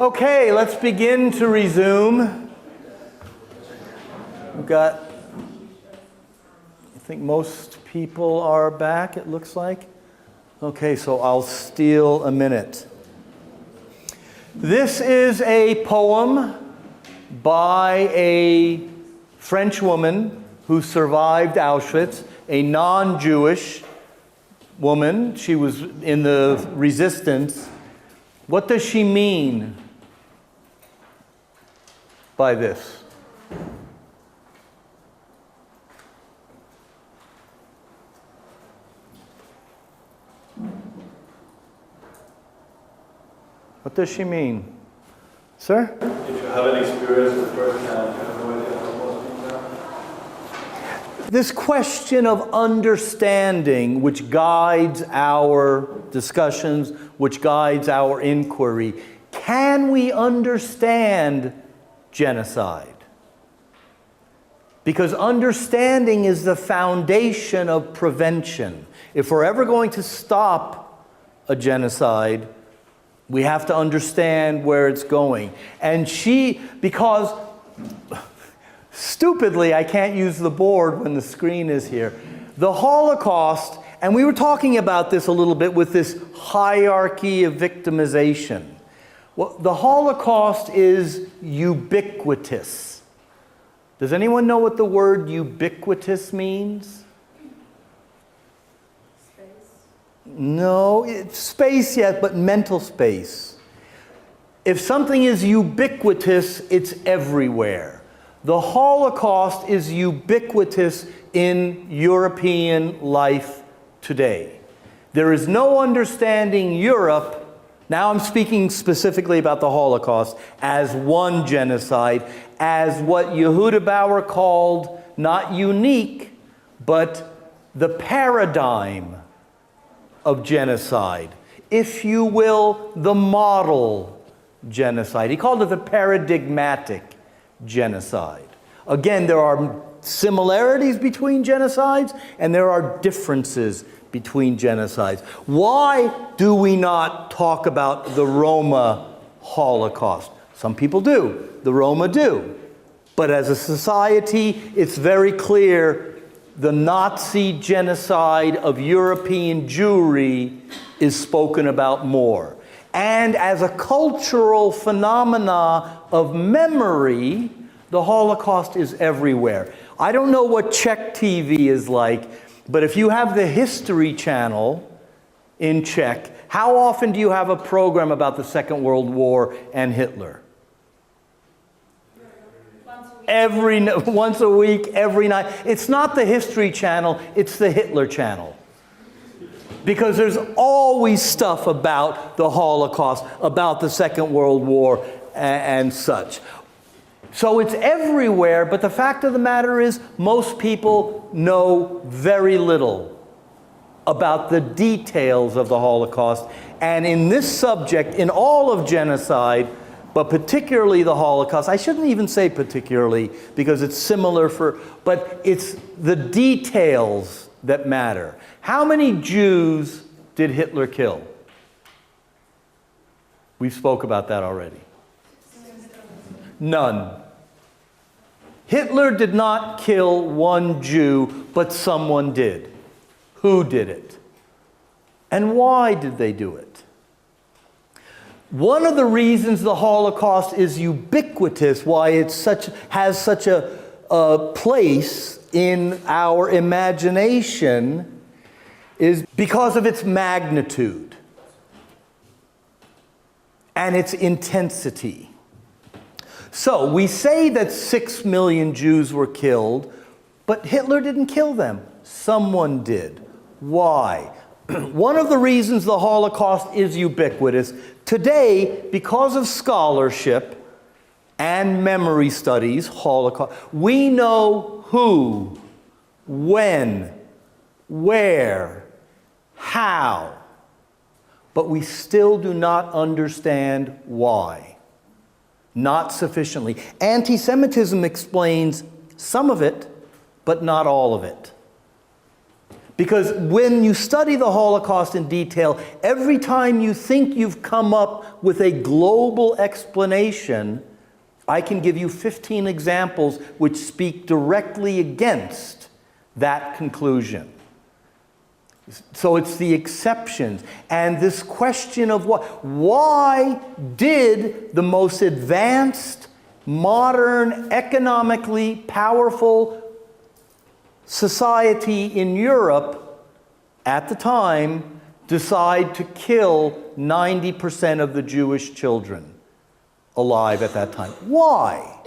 Okay, let's begin to resume. We've got, I think most people are back, it looks like. Okay, so I'll steal a minute. This is a poem by a French woman who survived Auschwitz, a non-Jewish woman. She was in the resistance. What does she mean by this? What does she mean? Sir? If you have any experience with firsthand, you have no idea how it was being done? This question of understanding, which guides our discussions, which guides our inquiry. Can we understand genocide? Because understanding is the foundation of prevention. If we're ever going to stop a genocide, we have to understand where it's going. And because stupidly, I can't use the board when the screen is here. The Holocaust, and we were talking about this a little bit with this hierarchy of victimization. Well, the Holocaust is ubiquitous. Does anyone know what the word ubiquitous means? No, it's space yet, but mental space. If something is ubiquitous, it's everywhere. The Holocaust is ubiquitous in European life today. There is no understanding Europe, now I'm speaking specifically about the Holocaust, as one genocide, as what Yehuda Bauer called not unique, but the paradigm of genocide. If you will, the model genocide. He called it the paradigmatic genocide. Again, there are similarities between genocides and there are differences between genocides. Why do we not talk about the Roma Holocaust? Some people do. The Roma do. But as a society, it's very clear the Nazi genocide of European Jewry is spoken about more. And as a cultural phenomena of memory, the Holocaust is everywhere. I don't know what Czech TV is like, but if you have the History Channel in Czech, how often do you have a program about the Second World War and Hitler? Once a week, every night. It's not the History Channel, it's the Hitler Channel. Because there's always stuff about the Holocaust, about the Second World War, and such. So it's everywhere, but the fact of the matter is most people know very little about the details of the Holocaust. And in this subject, in all of genocide, but particularly the Holocaust, I shouldn't even say particularly because it's similar but it's the details that matter. How many Jews did Hitler kill? We spoke about that already. None. Hitler did not kill one Jew, but someone did. Who did it? And why did they do it? One of the reasons the Holocaust is ubiquitous, why it has such a place in our imagination, is because of its magnitude and its intensity. So we say that 6 million Jews were killed, but Hitler didn't kill them. Someone did. Why? One of the reasons the Holocaust is ubiquitous today, because of scholarship and memory studies, Holocaust, we know who, when, where, how, but we still do not understand why. Not sufficiently. Anti-Semitism explains some of it, but not all of it. Because when you study the Holocaust in detail, every time you think you've come up with a global explanation, I can give you 15 examples which speak directly against that conclusion. So it's the exceptions. And this question of why did the most advanced, modern, economically powerful society in Europe at the time decide to kill 90% of the Jewish children alive at that time? Why?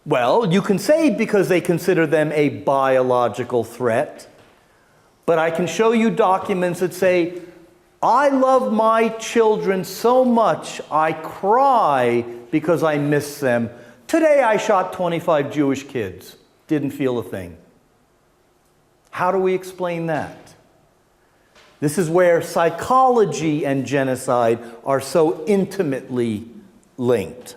Well, you can say because they consider them a biological threat, but I can show you documents that say, I love my children so much I cry because I miss them. Today I shot 25 Jewish kids. Didn't feel a thing. How do we explain that? This is where psychology and genocide are so intimately linked.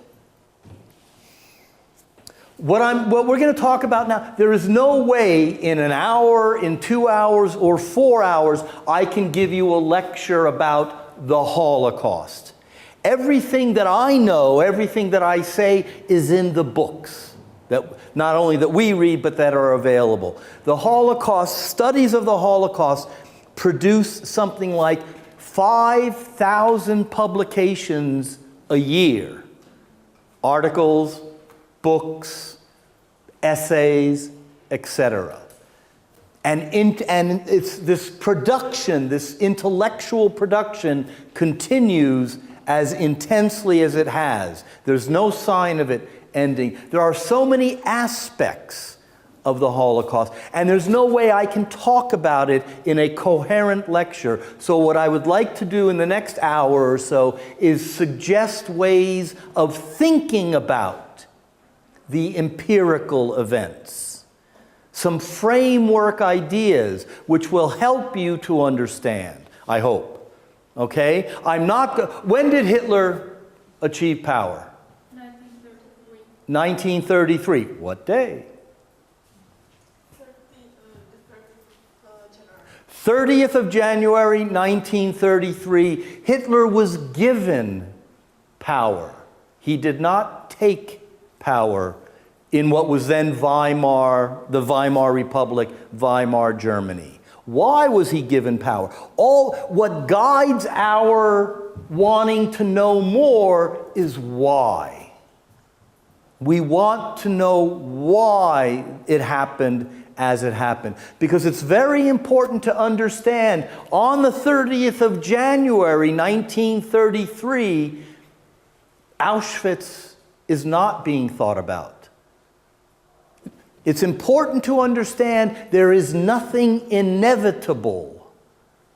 What we're going to talk about now, there is no way in an hour, in 2 hours, or 4 hours, I can give you a lecture about the Holocaust. Everything that I know, everything that I say is in the books. That not only that we read, but that are available. The Holocaust, studies of the Holocaust produce something like 5,000 publications a year. Articles, books, essays, etc. And it's this production, this intellectual production continues as intensely as it has. There's no sign of it ending. There are so many aspects of the Holocaust, and there's no way I can talk about it in a coherent lecture. So what I would like to do in the next hour or so is suggest ways of thinking about the empirical events. Some framework ideas which will help you to understand, I hope. Okay? When did Hitler achieve power? 1933. What day? 30th of January, 1933. Hitler was given power. He did not take power in what was then the Weimar Republic, Weimar Germany. Why was he given power? What guides our wanting to know more is why. We want to know why it happened as it happened. Because it's very important to understand, on the 30th of January, 1933, Auschwitz is not being thought about. It's important to understand there is nothing inevitable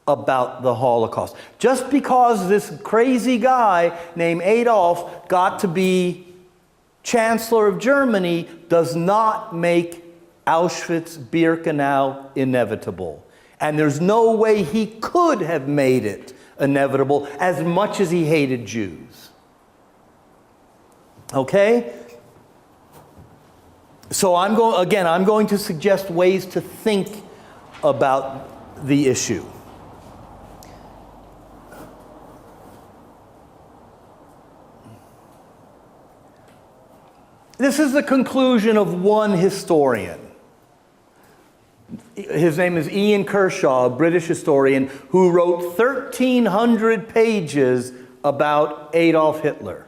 about the Holocaust. Just because this crazy guy named Adolf got to be Chancellor of Germany does not make Auschwitz-Birkenau inevitable. And there's no way he could have made it inevitable as much as he hated Jews. Okay? So I'm going to suggest ways to think about the issue. This is the conclusion of one historian. His name is Ian Kershaw, a British historian, who wrote 1,300 pages about Adolf Hitler.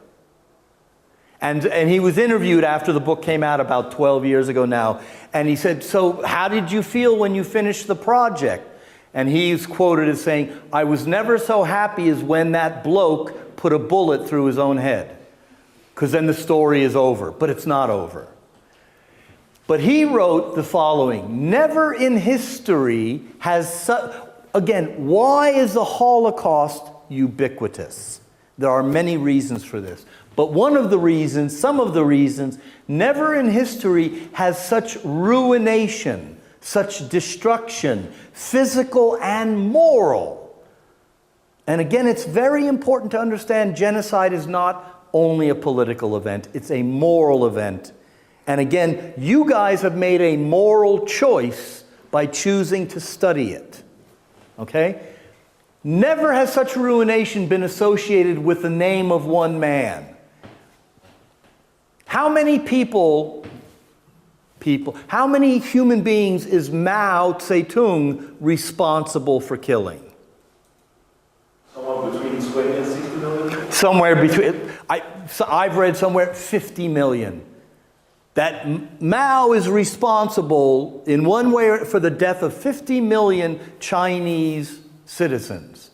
And he was interviewed after the book came out about 12 years ago now. And he said, so how did you feel when you finished the project? And he's quoted as saying, I was never so happy as when that bloke put a bullet through his own head. Because then the story is over, but it's not over. But he wrote the following: never in history has, again, why is the Holocaust ubiquitous? There are many reasons for this. But some of the reasons, never in history has such ruination, such destruction, physical and moral. And again, it's very important to understand genocide is not only a political event, it's a moral event. And again, you guys have made a moral choice by choosing to study it. Okay? Never has such ruination been associated with the name of one man. How many how many human beings is Mao Zedong responsible for killing? Somewhere between 20 and 60 million? Somewhere between, I've read somewhere 50 million. That Mao is responsible in one way for the death of 50 million Chinese citizens.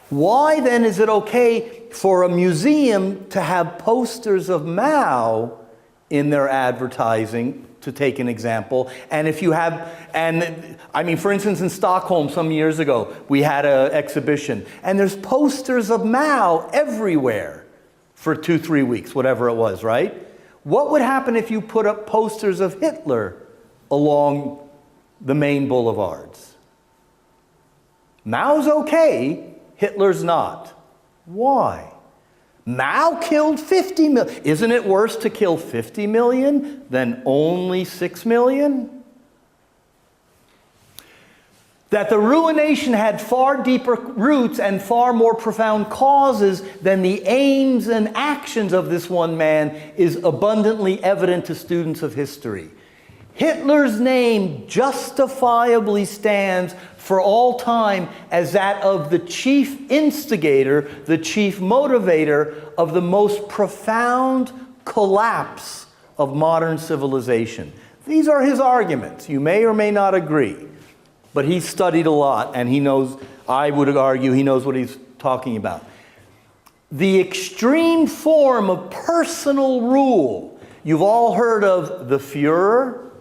Why then is it okay for a museum to have posters of Mao in their advertising, to take an example? And if you have, and I mean, for instance, in Stockholm some years ago, we had an exhibition, and there's posters of Mao everywhere for 2-3 weeks, whatever it was, right? What would happen if you put up posters of Hitler along the main boulevards? Mao's okay, Hitler's not. Why? Mao killed 50 million. Isn't it worse to kill 50 million than only 6 million? That the ruination had far deeper roots and far more profound causes than the aims and actions of this one man is abundantly evident to students of history. Hitler's name justifiably stands for all time as that of the chief instigator, the chief motivator of the most profound collapse of modern civilization. These are his arguments. You may or may not agree. But he's studied a lot, and he knows, I would argue, he knows what he's talking about. The extreme form of personal rule. You've all heard of the Führer.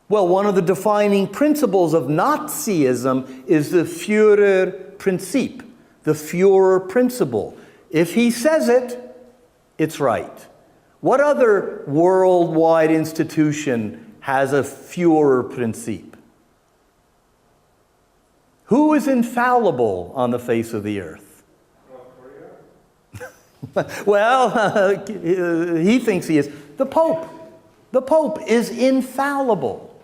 Well, one of the defining principles of Nazism is the Führerprinzip, the Führer principle. If he says it, it's right. What other worldwide institution has a Führerprinzip? Who is infallible on the face of the earth? Well, he thinks he is. The Pope. The Pope is infallible.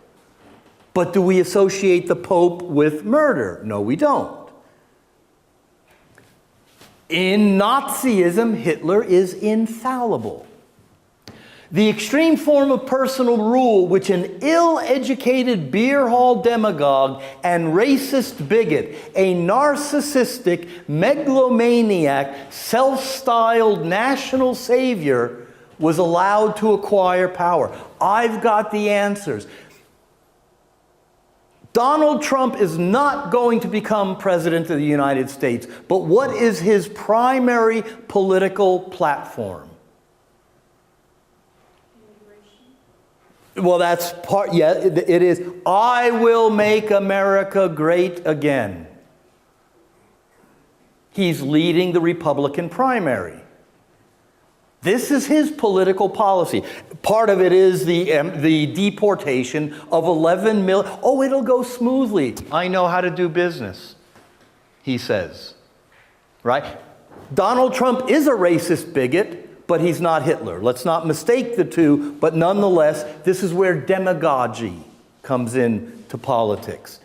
But do we associate the Pope with murder? No, we don't. In Nazism, Hitler is infallible. The extreme form of personal rule which an ill-educated beer hall demagogue and racist bigot, a narcissistic, megalomaniac, self-styled national savior was allowed to acquire power. I've got the answers. Donald Trump is not going to become president of the United States, but what is his primary political platform? Well, that's part, yeah, it is. I will make America great again. He's leading the Republican primary. This is his political policy. Part of it is the deportation of 11 million. Oh, it'll go smoothly. I know how to do business, he says. Right? Donald Trump is a racist bigot, but he's not Hitler. Let's not mistake the two, but nonetheless, this is where demagogy comes into politics.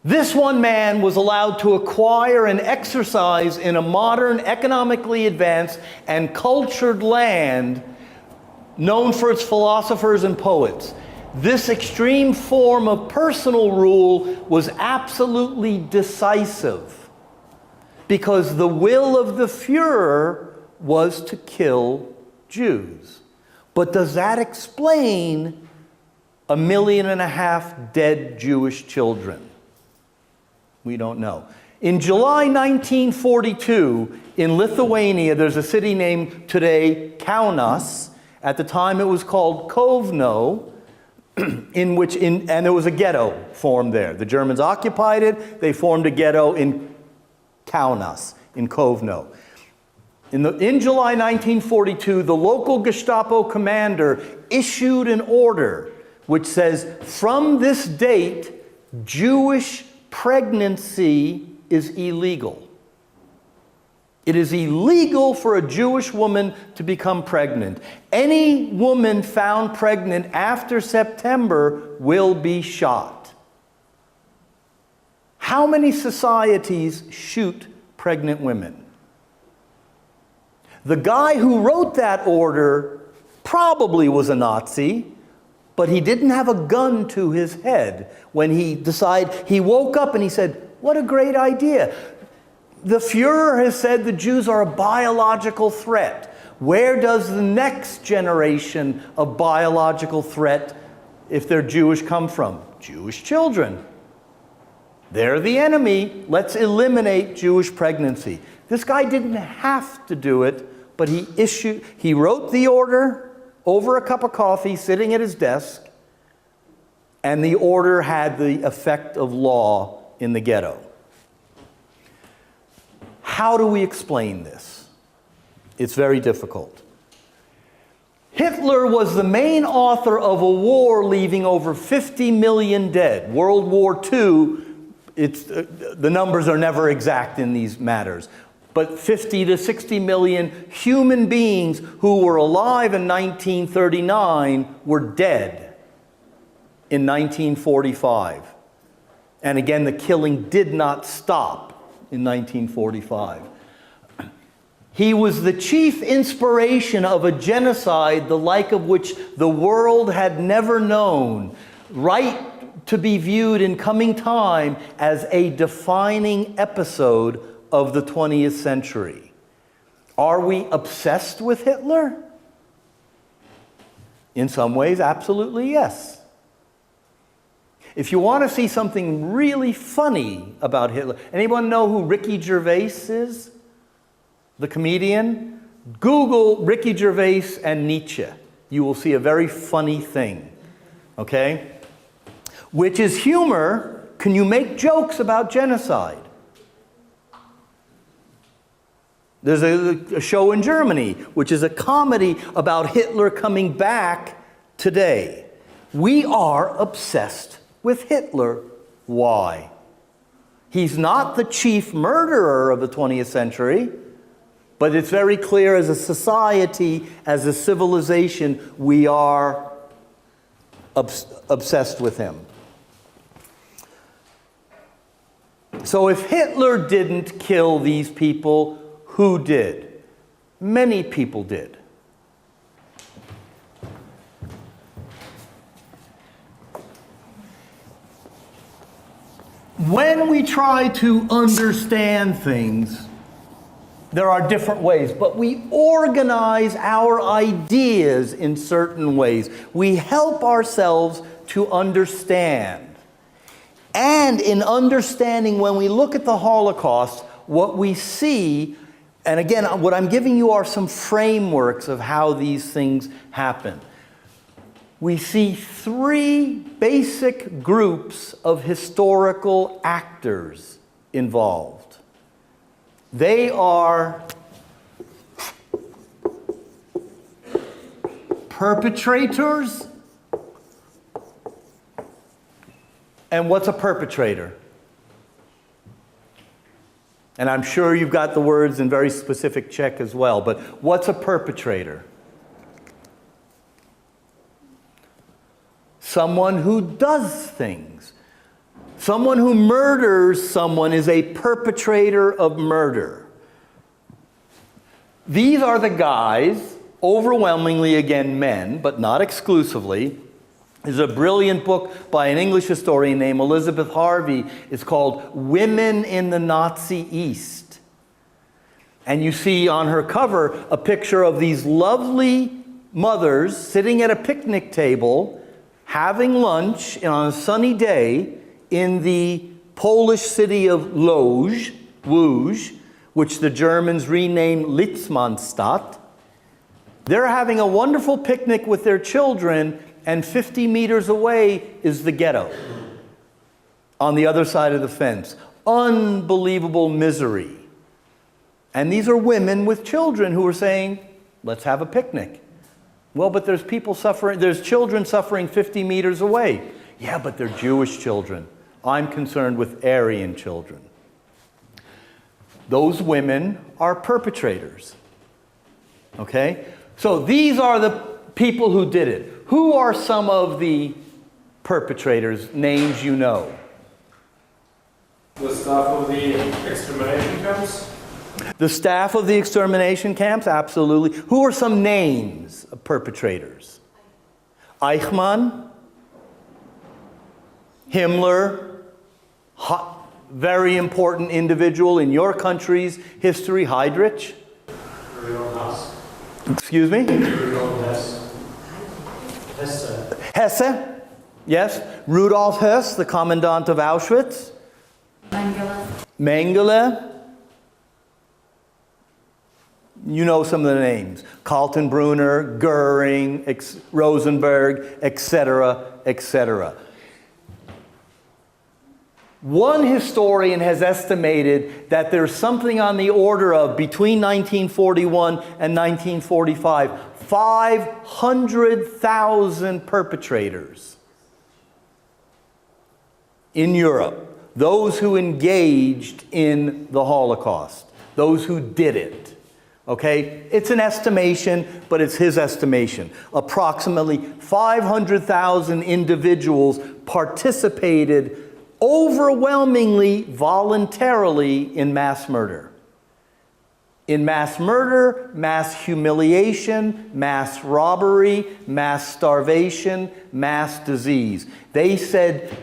This one man was allowed to acquire and exercise in a modern, economically advanced, and cultured land known for its philosophers and poets. This extreme form of personal rule was absolutely decisive because the will of the Führer was to kill Jews. But does that explain 1.5 million dead Jewish children? We don't know. In July 1942, in Lithuania, there's a city named today Kaunas. At the time it was called Kovno, and there was a ghetto formed there. The Germans occupied it, they formed a ghetto in Kaunas, in Kovno. In July 1942, the local Gestapo commander issued an order which says, from this date, Jewish pregnancy is illegal. It is illegal for a Jewish woman to become pregnant. Any woman found pregnant after September will be shot. How many societies shoot pregnant women? The guy who wrote that order probably was a Nazi, but he didn't have a gun to his head when he decided. He woke up and he said, "What a great idea. The Fuhrer has said the Jews are a biological threat. Where does the next generation of biological threat, if they're Jewish, come from? Jewish children. They're the enemy. Let's eliminate Jewish pregnancy." This guy didn't have to do it, but he wrote the order over a cup of coffee sitting at his desk, and the order had the effect of law in the ghetto. How do we explain this? It's very difficult. Hitler was the main author of a war leaving over 50 million dead. World War II, the numbers are never exact in these matters, but 50 to 60 million human beings who were alive in 1939 were dead in 1945. And again, the killing did not stop in 1945. He was the chief inspiration of a genocide the like of which the world had never known, right to be viewed in coming time as a defining episode of the 20th century. Are we obsessed with Hitler? In some ways, absolutely yes. If you want to see something really funny about Hitler, anyone know who Ricky Gervais is? The comedian? Google Ricky Gervais and Nietzsche. You will see a very funny thing. Okay? Which is humor. Can you make jokes about genocide? There's a show in Germany, which is a comedy about Hitler coming back today. We are obsessed with Hitler. Why? He's not the chief murderer of the 20th century, but it's very clear as a society, as a civilization, we are obsessed with him. So if Hitler didn't kill these people, who did? Many people did. When we try to understand things, there are different ways, but we organize our ideas in certain ways. We help ourselves to understand. And in understanding, when we look at the Holocaust, what we see, and again, what I'm giving you are some frameworks of how these things happen. We see three basic groups of historical actors involved. They are perpetrators. And what's a perpetrator? And I'm sure you've got the words in very specific Czech as well, but what's a perpetrator? Someone who does things. Someone who murders someone is a perpetrator of murder. These are the guys, overwhelmingly again men, but not exclusively. There's a brilliant book by an English historian named Elizabeth Harvey. It's called Women in the Nazi East. And you see on her cover a picture of these lovely mothers sitting at a picnic table having lunch on a sunny day in the Polish city of Łódź, which the Germans renamed Litzmannstadt. They're having a wonderful picnic with their children, and 50 meters away is the ghetto on the other side of the fence. Unbelievable misery. And these are women with children who are saying, let's have a picnic. Well, but there's people suffering, there's children suffering 50 meters away. Yeah, but they're Jewish children. I'm concerned with Aryan children. Those women are perpetrators. Okay? So these are the people who did it. Who are some of the perpetrators, names you know? The staff of the extermination camps? The staff of the extermination camps, absolutely. Who are some names of perpetrators? Eichmann, Himmler, very important individual in your country's history, Heydrich. Excuse me? Hesse, yes. Rudolf Hess, the commandant of Auschwitz. Mengele. You know some of the names. Kaltenbrunner, Goering, Rosenberg, etc., etc. One historian has estimated that there's something on the order of, between 1941 and 1945, 500,000 perpetrators in Europe. Those who engaged in the Holocaust. Those who did it. Okay? It's an estimation, but it's his estimation. Approximately 500,000 individuals participated overwhelmingly voluntarily in mass murder. In mass murder, mass humiliation, mass robbery, mass starvation, mass disease. They said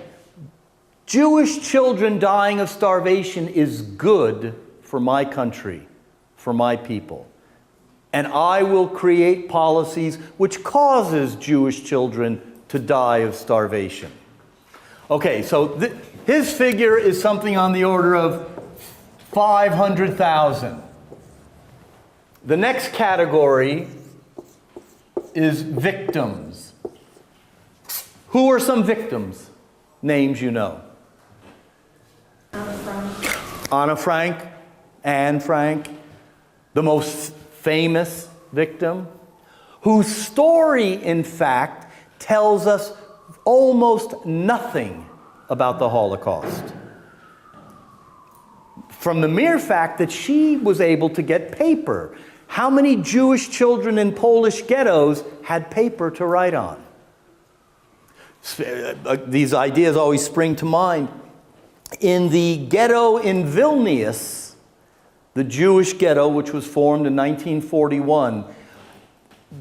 Jewish children dying of starvation is good for my country, for my people. And I will create policies which causes Jewish children to die of starvation. Okay, so his figure is something on the order of 500,000. The next category is victims. Who are some victims? Names you know. Anna Frank, Anne Frank, the most famous victim, whose story, in fact, tells us almost nothing about the Holocaust. From the mere fact that she was able to get paper. How many Jewish children in Polish ghettos had paper to write on? These ideas always spring to mind. In the ghetto in Vilnius, the Jewish ghetto, which was formed in 1941,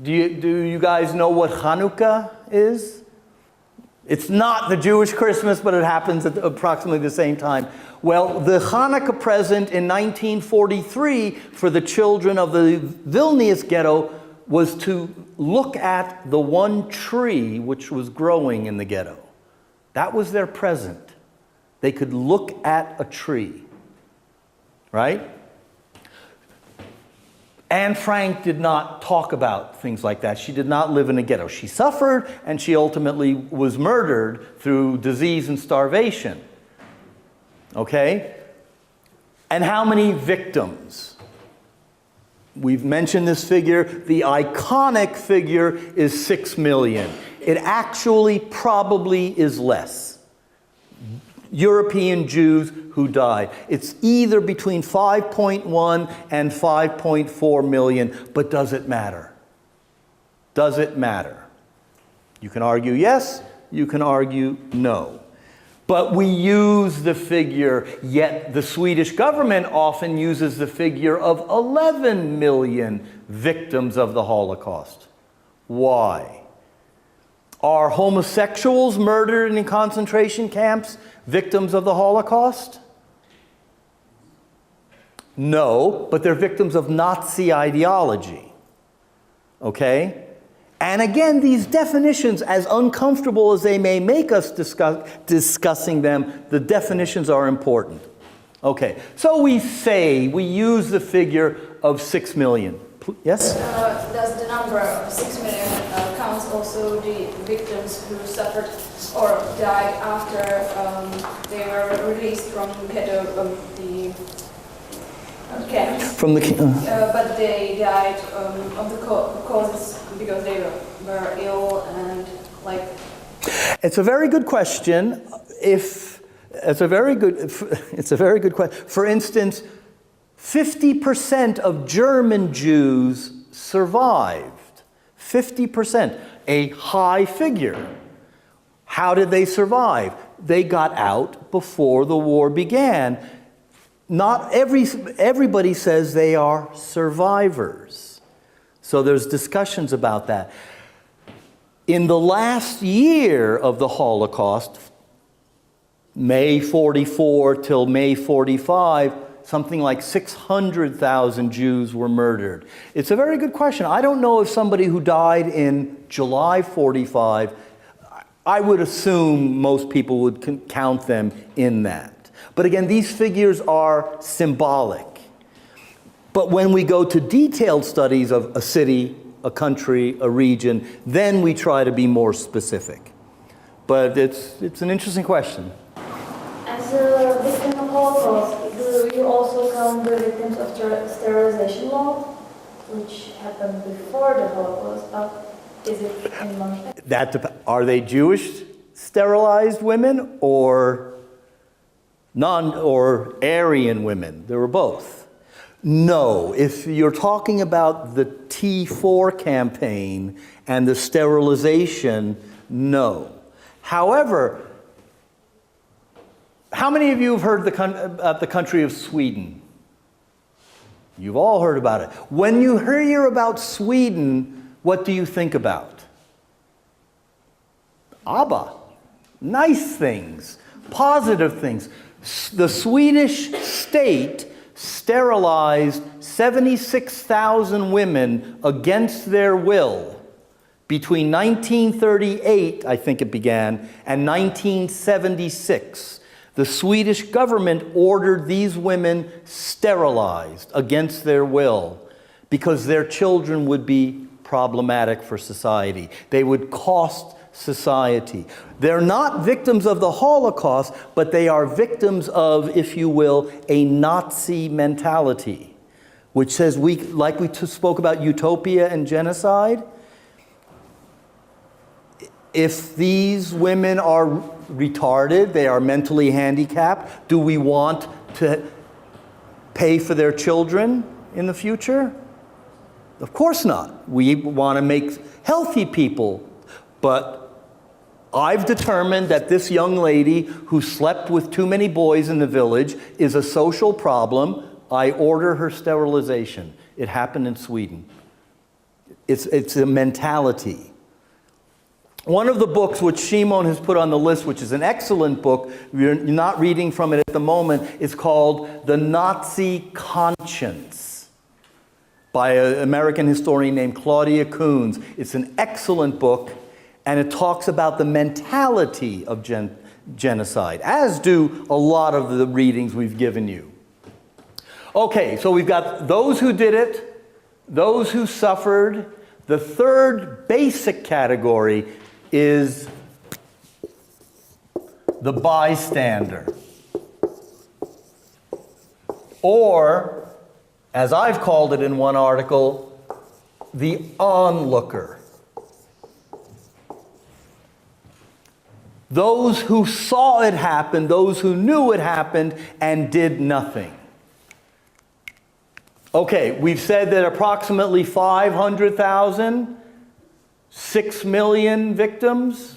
do you guys know what Hanukkah is? It's not the Jewish Christmas, but it happens at approximately the same time. Well, the Hanukkah present in 1943 for the children of the Vilnius ghetto was to look at the one tree which was growing in the ghetto. That was their present. They could look at a tree, right? Anne Frank did not talk about things like that. She did not live in a ghetto. She suffered, and she ultimately was murdered through disease and starvation. Okay? And how many victims? We've mentioned this figure. The iconic figure is 6 million. It actually probably is less. European Jews who died. It's either between 5.1 and 5.4 million, but does it matter? Does it matter? You can argue yes, you can argue no. But we use the figure, yet the Swedish government often uses the figure of 11 million victims of the Holocaust. Why? Are homosexuals murdered in concentration camps victims of the Holocaust? No, but they're victims of Nazi ideology. Okay? And again, these definitions, as uncomfortable as they may make us discussing them, the definitions are important. Okay, so we use the figure of 6 million. Yes? Does the number of 6 million count also the victims who suffered or died after they were released from the camps? From the but they died of the causes because they were ill and like. It's a very good question. It's a very good question. For instance, 50% of German Jews survived. 50%, a high figure. How did they survive? They got out before the war began. Not everybody says they are survivors. So there's discussions about that. In the last year of the Holocaust, May 44 till May 45, something like 600,000 Jews were murdered. It's a very good question. I don't know if somebody who died in July 45, I would assume most people would count them in that. But again, these figures are symbolic. But when we go to detailed studies of a city, a country, a region, then we try to be more specific. But it's an interesting question. As a victim of Holocaust, do you also count the victims of sterilization law, which happened before the Holocaust, but is it in one? Are they Jewish sterilized women or Aryan women? They were both. No, if you're talking about the T4 campaign and the sterilization, no. However, how many of you have heard about the country of Sweden? You've all heard about it. When you hear about Sweden, what do you think about? ABBA. Nice things, positive things. The Swedish state sterilized 76,000 women against their will between 1938, I think it began, and 1976. The Swedish government ordered these women sterilized against their will because their children would be problematic for society. They would cost society. They're not victims of the Holocaust, but they are victims of, if you will, a Nazi mentality, which says, like we spoke about utopia and genocide, if these women are retarded, they are mentally handicapped, do we want to pay for their children in the future? Of course not. We want to make healthy people, but I've determined that this young lady who slept with too many boys in the village is a social problem. I order her sterilization. It happened in Sweden. It's a mentality. One of the books which Shimon has put on the list, which is an excellent book, you're not reading from it at the moment, is called The Nazi Conscience by an American historian named Claudia Kuhns. It's an excellent book. And it talks about the mentality of genocide, as do a lot of the readings we've given you. Okay, so we've got those who did it, those who suffered. The third basic category is the bystander. Or, as I've called it in one article, the onlooker. Those who saw it happen, those who knew it happened and did nothing. Okay, we've said that approximately 500,000, 6 million victims.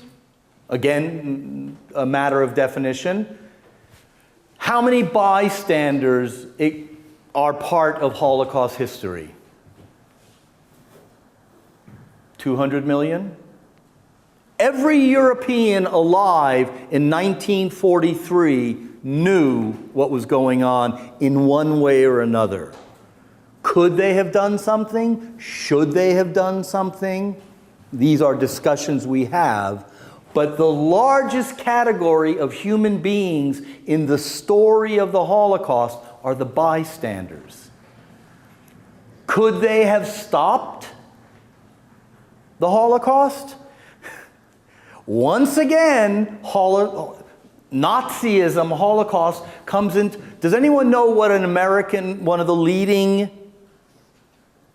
Again, a matter of definition. How many bystanders are part of Holocaust history? 200 million? Every European alive in 1943 knew what was going on in one way or another. Could they have done something? Should they have done something? These are discussions we have. But the largest category of human beings in the story of the Holocaust are the bystanders. Could they have stopped the Holocaust? Once again, Nazism, Holocaust comes in. Does anyone know what one of the leading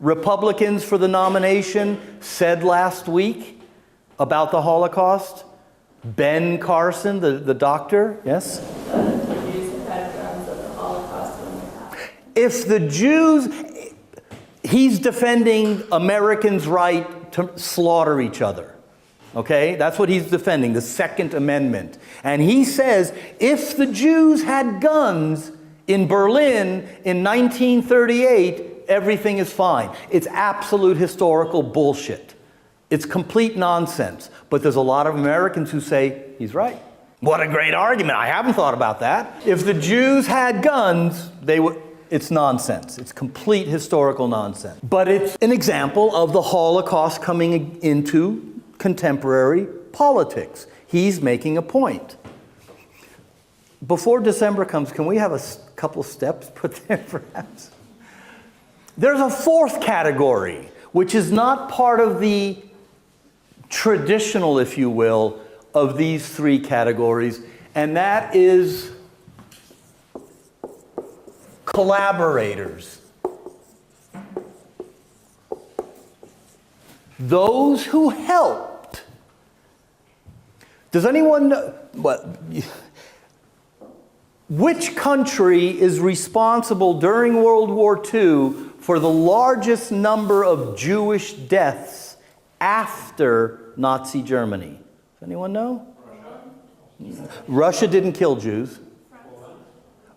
Republicans for the nomination said last week about the Holocaust? Ben Carson, the doctor, yes? If the Jews, he's defending Americans' right to slaughter each other. Okay? That's what he's defending, the Second Amendment. And he says, if the Jews had guns in Berlin in 1938, everything is fine. It's absolute historical bullshit. It's complete nonsense. But there's a lot of Americans who say, he's right. What a great argument. I haven't thought about that. If the Jews had guns, they would... It's nonsense. It's complete historical nonsense. But it's an example of the Holocaust coming into contemporary politics. He's making a point. Before December comes, can we have a couple steps put there, perhaps? There's a fourth category, which is not part of the traditional, if you will, of these three categories, and that is collaborators. Those who helped. Does anyone know which country is responsible during World War II for the largest number of Jewish deaths after Nazi Germany? Does anyone know? Russia didn't kill Jews.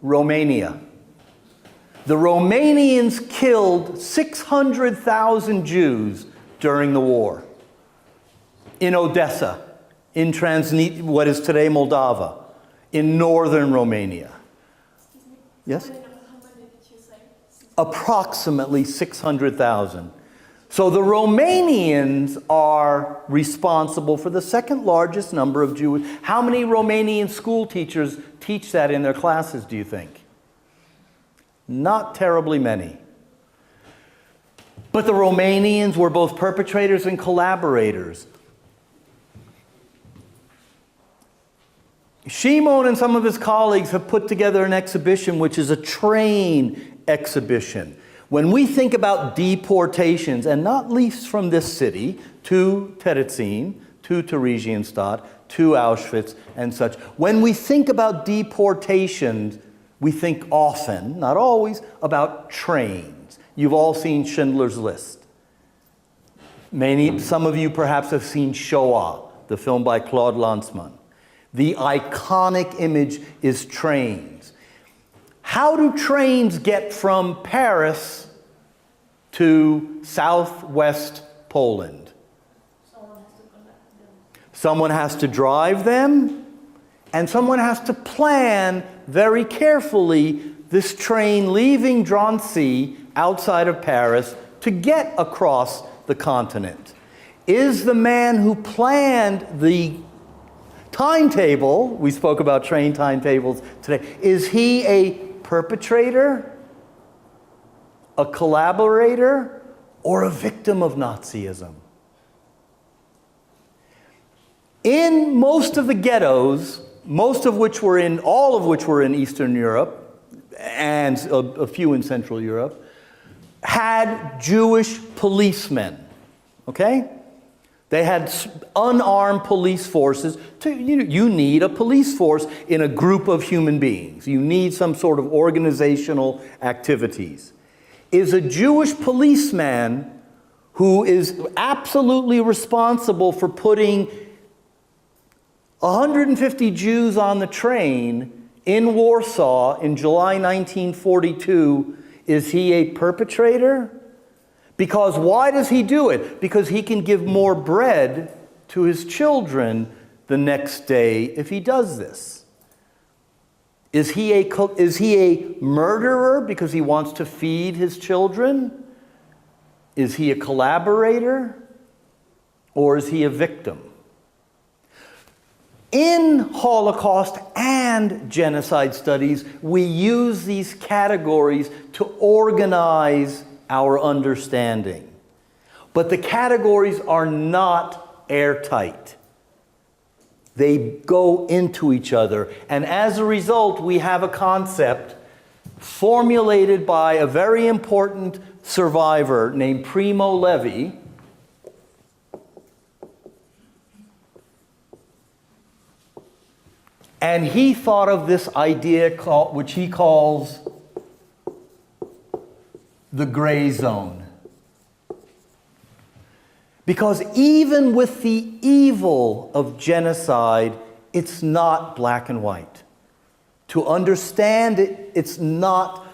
Romania. The Romanians killed 600,000 Jews during the war. In Odessa, in what is today Moldova, in northern Romania. Yes? Approximately 600,000. So the Romanians are responsible for the second largest number of Jews. How many Romanian school teachers teach that in their classes, do you think? Not terribly many. But the Romanians were both perpetrators and collaborators. Shimon and some of his colleagues have put together an exhibition which is a train exhibition. When we think about deportations, and not least from this city, to Terezin, to Theresienstadt, to Auschwitz and such, when we think about deportations, we think often, not always, about trains. You've all seen Schindler's List. Some of you perhaps have seen Shoah, the film by Claude Lanzmann. The iconic image is trains. How do trains get from Paris to southwest Poland? Someone has to drive them, and someone has to plan very carefully this train leaving Drancy outside of Paris to get across the continent. Is the man who planned the timetable, we spoke about train timetables today, is he a perpetrator, a collaborator, or a victim of Nazism? In most of the ghettos, all of which were in Eastern Europe, and a few in Central Europe, had Jewish policemen, okay? They had unarmed police forces. You need a police force in a group of human beings. You need some sort of organizational activities. Is a Jewish policeman who is absolutely responsible for putting 150 Jews on the train in Warsaw in July 1942, is he a perpetrator? Because why does he do it? Because he can give more bread to his children the next day if he does this. Is he a murderer because he wants to feed his children? Is he a collaborator? Or is he a victim? In Holocaust and genocide studies, we use these categories to organize our understanding. But the categories are not airtight. They go into each other. And as a result, we have a concept formulated by a very important survivor named Primo Levi. And he thought of this idea which he calls the gray zone. Because even with the evil of genocide, it's not black and white. To understand it, it's not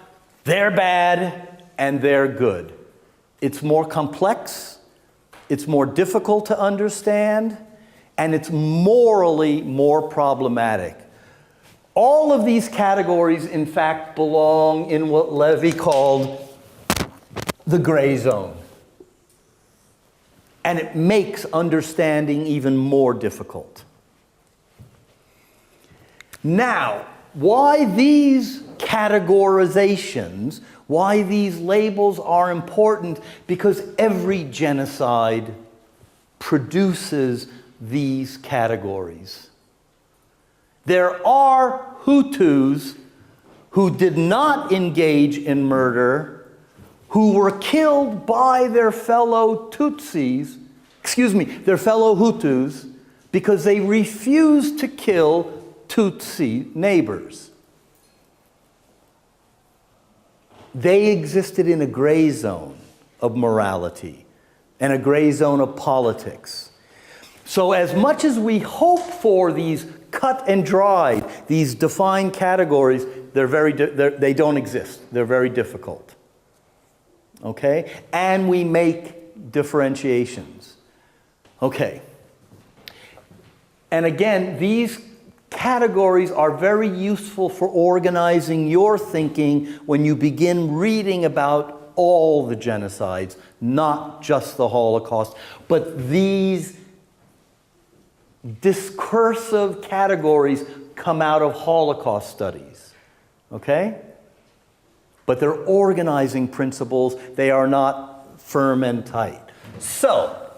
they're bad and they're good. It's more complex, it's more difficult to understand, and it's morally more problematic. All of these categories, in fact, belong in what Levy called the gray zone. And it makes understanding even more difficult. Now, why these categorizations, why these labels are important? Because every genocide produces these categories. There are Hutus who did not engage in murder, who were killed by their fellow Tutsis, their fellow Hutus, because they refused to kill Tutsi neighbors. They existed in a gray zone of morality and a gray zone of politics. So as much as we hope for these cut and dried, these defined categories, they don't exist. They're very difficult. Okay? And we make differentiations. Okay. And again, these categories are very useful for organizing your thinking when you begin reading about all the genocides, not just the Holocaust, but these discursive categories come out of Holocaust studies. Okay? But they're organizing principles. They are not firm and tight. So,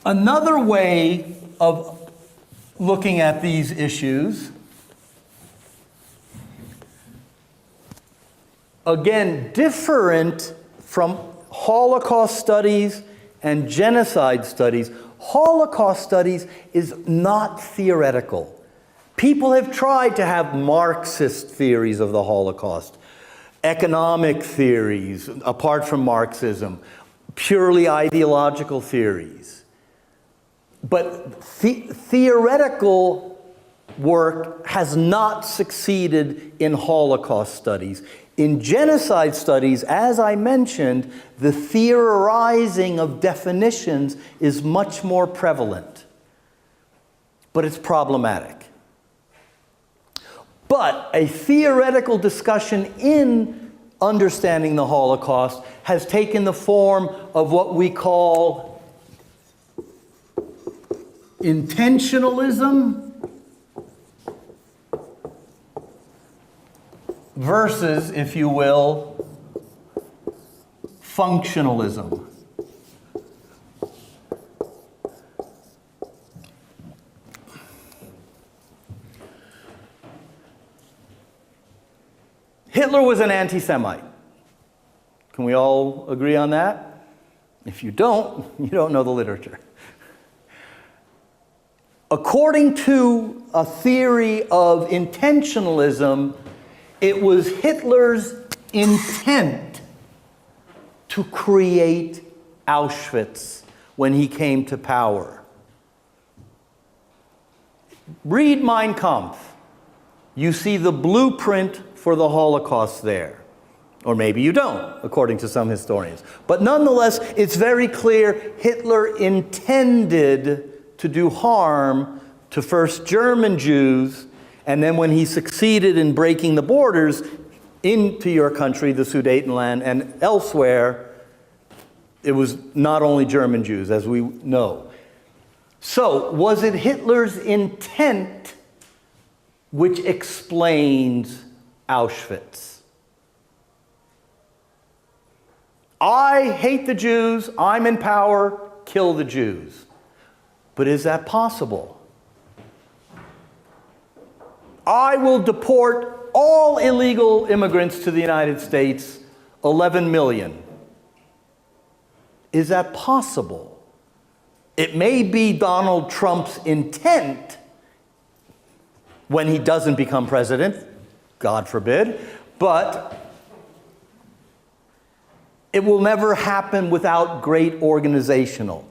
another way of looking at these issues, again, different from Holocaust studies and genocide studies. Holocaust studies is not theoretical. People have tried to have Marxist theories of the Holocaust, economic theories, apart from Marxism, purely ideological theories. But theoretical work has not succeeded in Holocaust studies. In genocide studies, as I mentioned, the theorizing of definitions is much more prevalent, but it's problematic. But a theoretical discussion in understanding the Holocaust has taken the form of what we call intentionalism versus, if you will, functionalism. Hitler was an anti-Semite. Can we all agree on that? If you don't, you don't know the literature. According to a theory of intentionalism, it was Hitler's intent to create Auschwitz when he came to power. Read Mein Kampf. You see the blueprint for the Holocaust there. Or maybe you don't, according to some historians. But nonetheless, it's very clear Hitler intended to do harm to first German Jews, and then when he succeeded in breaking the borders into your country, the Sudetenland, and elsewhere, it was not only German Jews, as we know. So, was it Hitler's intent which explains Auschwitz? I hate the Jews, I'm in power, kill the Jews. But is that possible? I will deport all illegal immigrants to the United States, 11 million. Is that possible? It may be Donald Trump's intent when he doesn't become president, God forbid, but It will never happen without great organizational.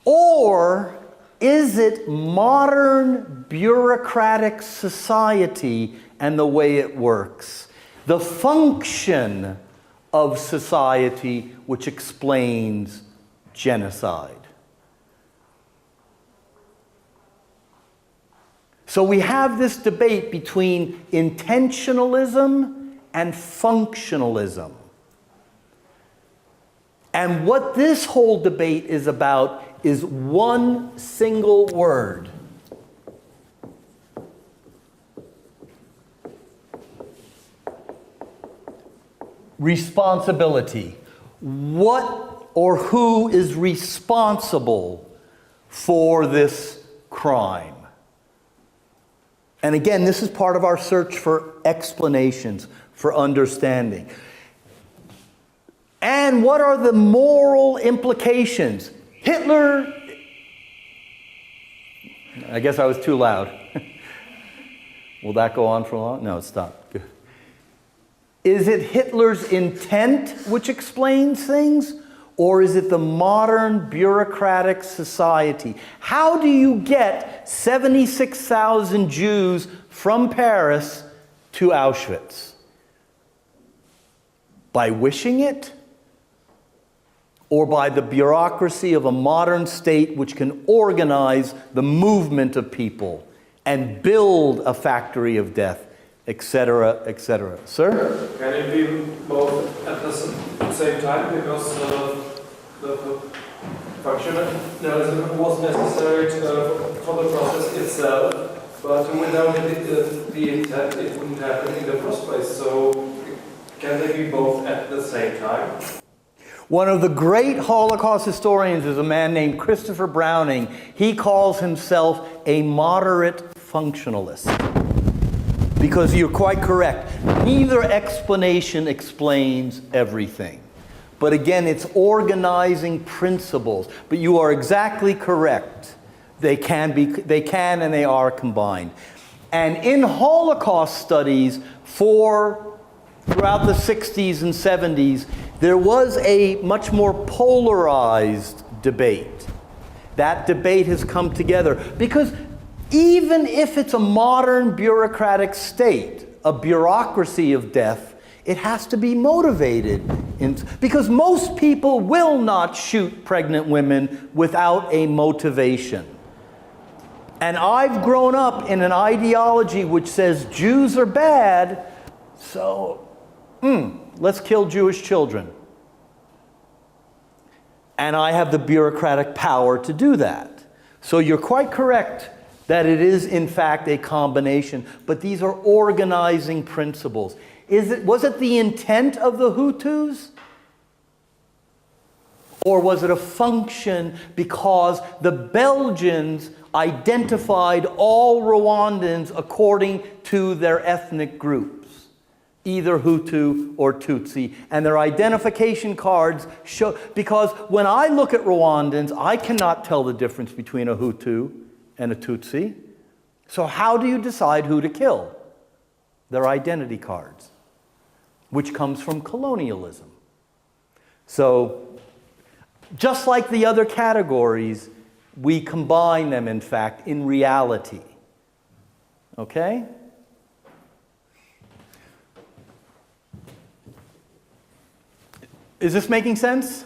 Or is it modern bureaucratic society and the way it works? The function of society which explains genocide. So we have this debate between intentionalism and functionalism. And what this whole debate is about is one single word. Responsibility. What or who is responsible for this crime? And again, this is part of our search for explanations, for understanding. And what are the moral implications? Hitler, I guess I was too loud. Will that go on for long? No, it stopped. Good. Is it Hitler's intent which explains things? Or is it the modern bureaucratic society? How do you get 76,000 Jews from Paris to Auschwitz? By wishing it? Or by the bureaucracy of a modern state which can organize the movement of people and build a factory of death, etc., etc. Sir? Can it be both at the same time? Because the functionalism was necessary for the process itself, but without the intent, it wouldn't happen in the first place. So can they be both at the same time? One of the great Holocaust historians is a man named Christopher Browning. He calls himself a moderate functionalist. Because you're quite correct. Neither explanation explains everything. But again, it's organizing principles. But you are exactly correct. They can and they are combined. And in Holocaust studies throughout the 60s and 70s, there was a much more polarized debate. That debate has come together because even if it's a modern bureaucratic state, a bureaucracy of death, it has to be motivated. Because most people will not shoot pregnant women without a motivation. And I've grown up in an ideology which says Jews are bad, so let's kill Jewish children. And I have the bureaucratic power to do that. So you're quite correct that it is in fact a combination, but these are organizing principles. Was it the intent of the Hutus? Or was it a function because the Belgians identified all Rwandans according to their ethnic groups, either Hutu or Tutsi, and their identification cards show, because when I look at Rwandans, I cannot tell the difference between a Hutu and a Tutsi. So how do you decide who to kill? Their identity cards, which comes from colonialism. So just like the other categories, we combine them, in fact, in reality. Okay? Is this making sense?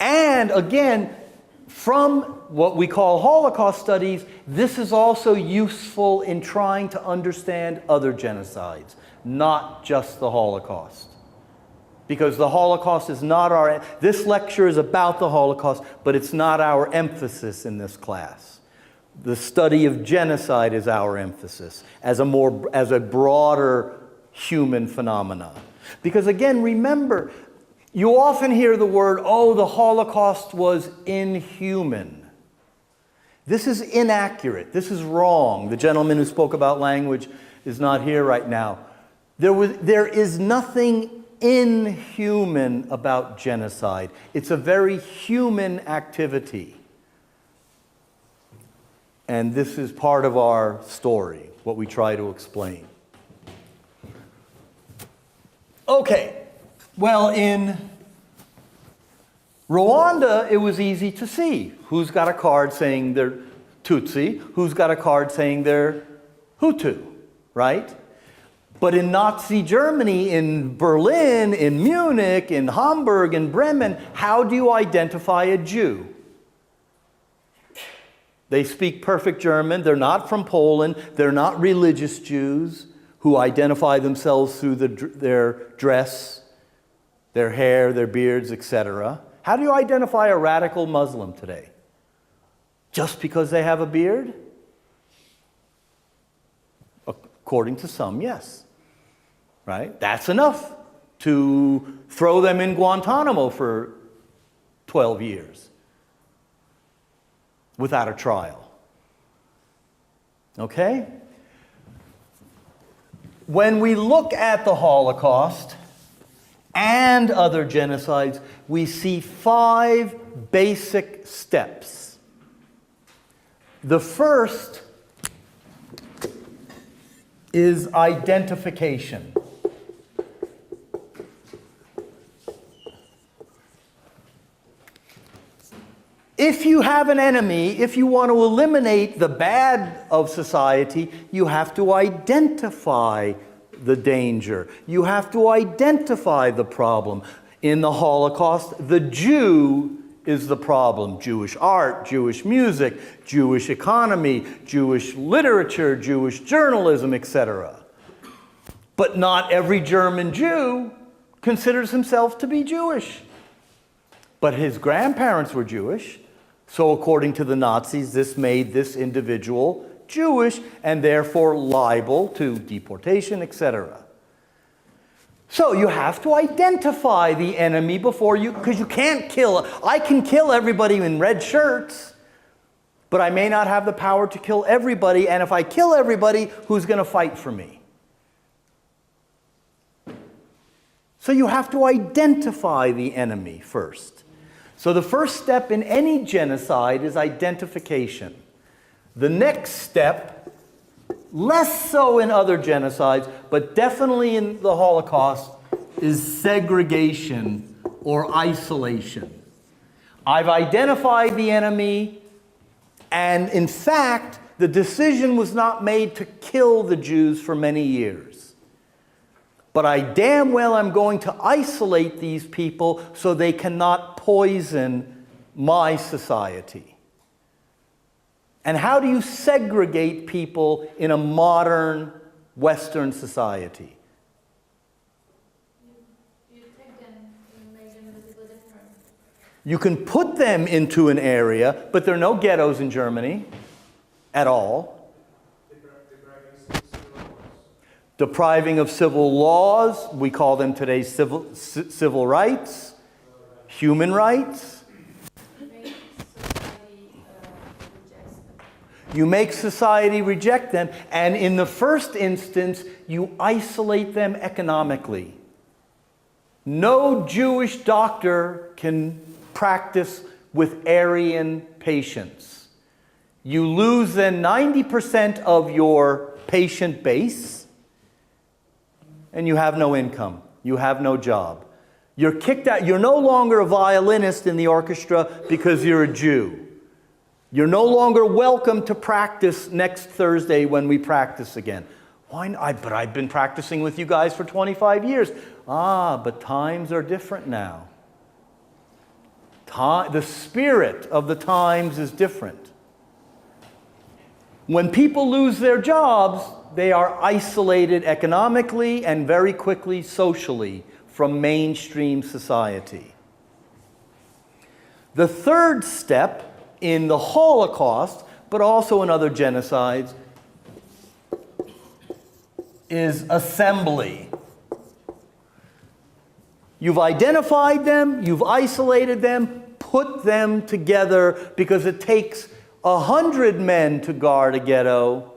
And again, from what we call Holocaust studies, this is also useful in trying to understand other genocides, not just the Holocaust. Because the Holocaust is not this lecture is about the Holocaust, but it's not our emphasis in this class. The study of genocide is our emphasis as a broader human phenomenon. Because again, remember, you often hear the word, oh, the Holocaust was inhuman. This is inaccurate. This is wrong. The gentleman who spoke about language is not here right now. There is nothing inhuman about genocide. It's a very human activity. And this is part of our story, what we try to explain. Okay, Well, in Rwanda, it was easy to see who's got a card saying they're Tutsi, who's got a card saying they're Hutu, right? But in Nazi Germany, in Berlin, in Munich, in Hamburg, in Bremen, how do you identify a Jew? They speak perfect German. They're not from Poland. They're not religious Jews who identify themselves through their dress, their hair, their beards, etc. How do you identify a radical Muslim today? Just because they have a beard? According to some, yes. Right? That's enough to throw them in Guantanamo for 12 years without a trial. Okay? When we look at the Holocaust and other genocides, we see 5 basic steps. The first is identification. If you have an enemy, if you want to eliminate the bad of society, you have to identify the danger. You have to identify the problem. In the Holocaust, the Jew is the problem. Jewish art, Jewish music, Jewish economy, Jewish literature, Jewish journalism, etc. But not every German Jew considers himself to be Jewish. But his grandparents were Jewish. So according to the Nazis, this made this individual Jewish and therefore liable to deportation, etc. So you have to identify the enemy before you, because you can't kill. I can kill everybody in red shirts, but I may not have the power to kill everybody, and if I kill everybody, who's going to fight for me? So you have to identify the enemy first. So the first step in any genocide is identification. The next step, less so in other genocides, but definitely in the Holocaust, is segregation or isolation. I've identified the enemy, and in fact, the decision was not made to kill the Jews for many years. But I damn well am going to isolate these people so they cannot poison my society. And how do you segregate people in a modern Western society? You take them, you make them visibly different. You can put them into an area, but there are no ghettos in Germany at all. Depriving of civil laws, we call them today civil rights, human rights. You make society reject them, and in the first instance, you isolate them economically. No Jewish doctor can practice with Aryan patients. You lose then 90% of your patient base, and you have no income. You have no job. You're kicked out. You're no longer a violinist in the orchestra because you're a Jew. You're no longer welcome to practice next Thursday when we practice again. Why not? But I've been practicing with you guys for 25 years. But times are different now. The spirit of the times is different. When people lose their jobs, they are isolated economically and very quickly socially from mainstream society. The third step in the Holocaust, but also in other genocides, is assembly. You've identified them, you've isolated them, put them together, because it takes 100 men to guard a ghetto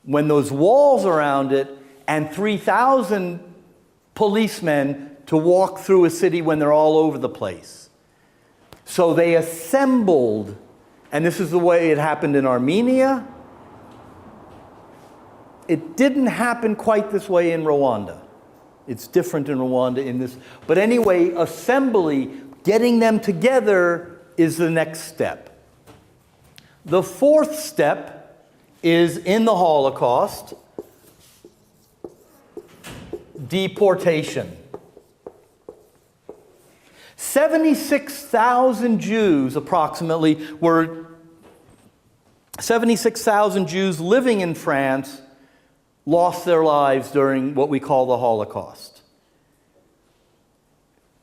when those walls around it, and 3,000 policemen to walk through a city when they're all over the place. So they assembled, and this is the way it happened in Armenia. It didn't happen quite this way in Rwanda. It's different in Rwanda in this. But anyway, assembly, getting them together is the next step. The fourth step is in the Holocaust, deportation. 76,000 Jews approximately were 76,000 Jews living in France lost their lives during what we call the Holocaust.